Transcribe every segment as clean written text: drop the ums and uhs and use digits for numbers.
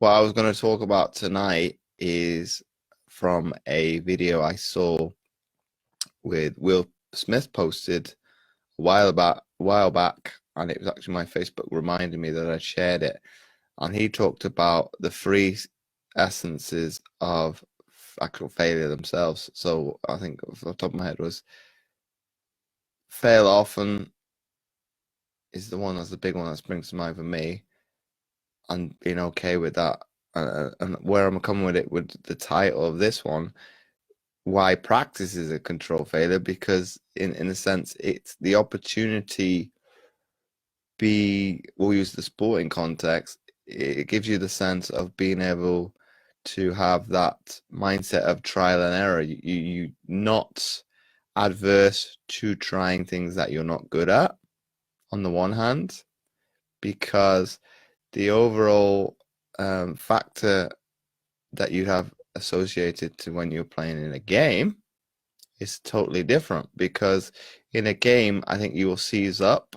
what I was going to talk about tonight is from a video I saw with Will Smith posted a while back, and it was actually my Facebook reminded me that I shared it. And he talked about the three essences of actual failure themselves. So I think off the top of my head was fail often is the one that's the big one that springs to mind for me, and being okay with that. And where I'm coming with it with the title of this one, why practice is a control failure, because in a sense it's the opportunity we'll use the sporting context, it gives you the sense of being able to have that mindset of trial and error. You not adverse to trying things that you're not good at on the one hand, because the overall factor that you have associated to when you're playing in a game is totally different. Because in a game, I think you will seize up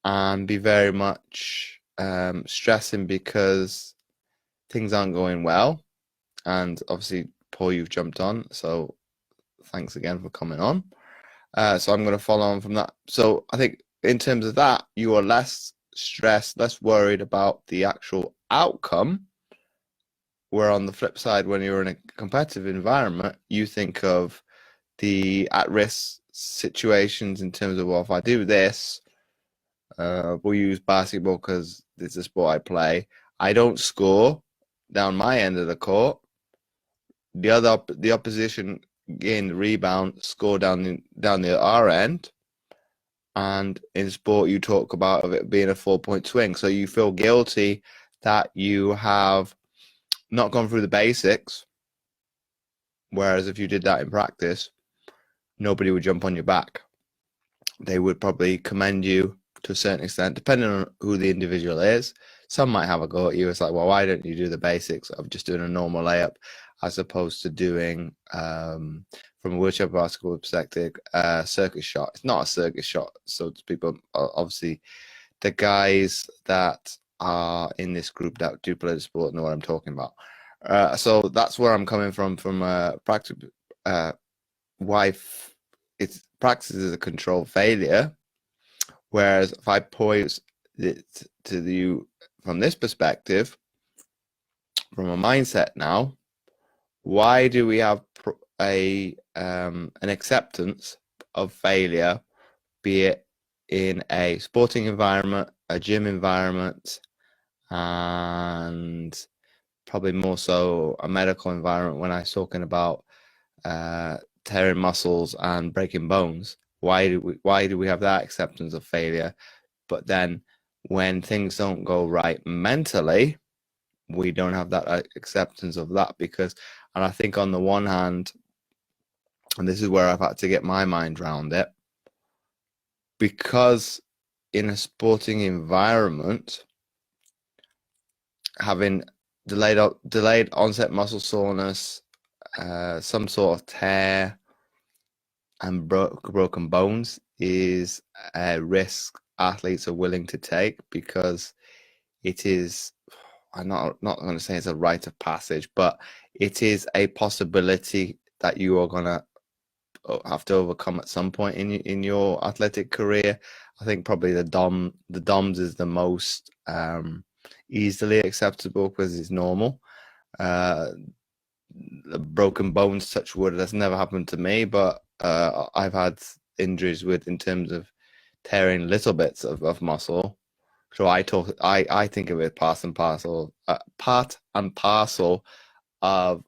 and be very much stressing because things aren't going well. And obviously, Paul, you've jumped on, so thanks again for coming on. So I'm going to follow on from that. So I think in terms of that, you are less stressed, less worried about the actual outcome. Where on the flip side, when you're in a competitive environment, you think of the at-risk situations in terms of, well, if I do this, we'll use basketball because it's a sport I play. I don't score down my end of the court. The opposition gain the rebound, score down the our end. And in sport, you talk about it being a 4-point swing, so you feel guilty that you have not gone through the basics. Whereas if you did that in practice, nobody would jump on your back. They would probably commend you to a certain extent, depending on who the individual is. Some might have a go at you. It's like, well, why don't you do the basics of just doing a normal layup as opposed to doing, from a wheelchair basketball perspective, a circus shot? It's not a circus shot. So people, obviously, the guys that are in this group that do play the sport know what I'm talking about. So that's where I'm coming from practice. Why it's practice is a control failure. Whereas if I pose it to you from this perspective, from a mindset now, why do we have an acceptance of failure, be it in a sporting environment, a gym environment, and probably more so a medical environment when I was talking about tearing muscles and breaking bones? Why do we have that acceptance of failure? But then when things don't go right mentally, we don't have that acceptance of that. And I think on the one hand, and this is where I've had to get my mind around it, because in a sporting environment, having delayed onset muscle soreness, some sort of tear, and broken bones is a risk athletes are willing to take, because it is, I'm not going to say it's a rite of passage, but it is a possibility that you are going to have to overcome at some point in your athletic career. I think probably the DOMS is the most easily acceptable because it's normal. The broken bones, touch wood, that's never happened to me, but I've had injuries in terms of tearing little bits of muscle. So I think of it part and parcel of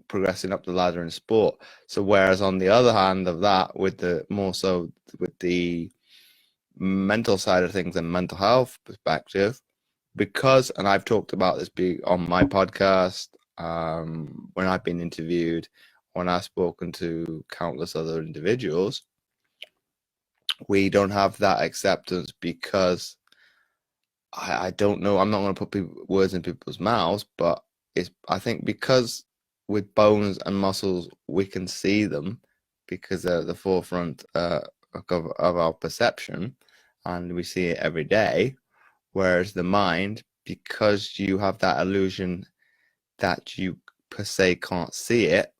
progressing up the ladder in sport. So whereas on the other hand of that, with the mental side of things and mental health perspective, because, and I've talked about this on my podcast, when I've been interviewed, when I've spoken to countless other individuals, we don't have that acceptance because I don't know. I'm not going to put words in people's mouths, but I think because with bones and muscles, we can see them because they're at the forefront of our perception, and we see it every day. Whereas the mind, because you have that illusion that you per se can't see it,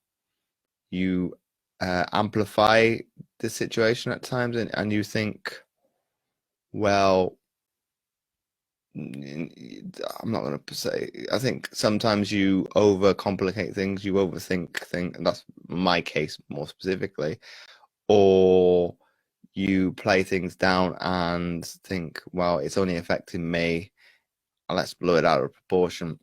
you amplify the situation at times, and you think, well, I'm not going to say, I think sometimes you overcomplicate things, you overthink things, and that's my case more specifically, or you play things down and think, well, it's only affecting me, let's blow it out of proportion.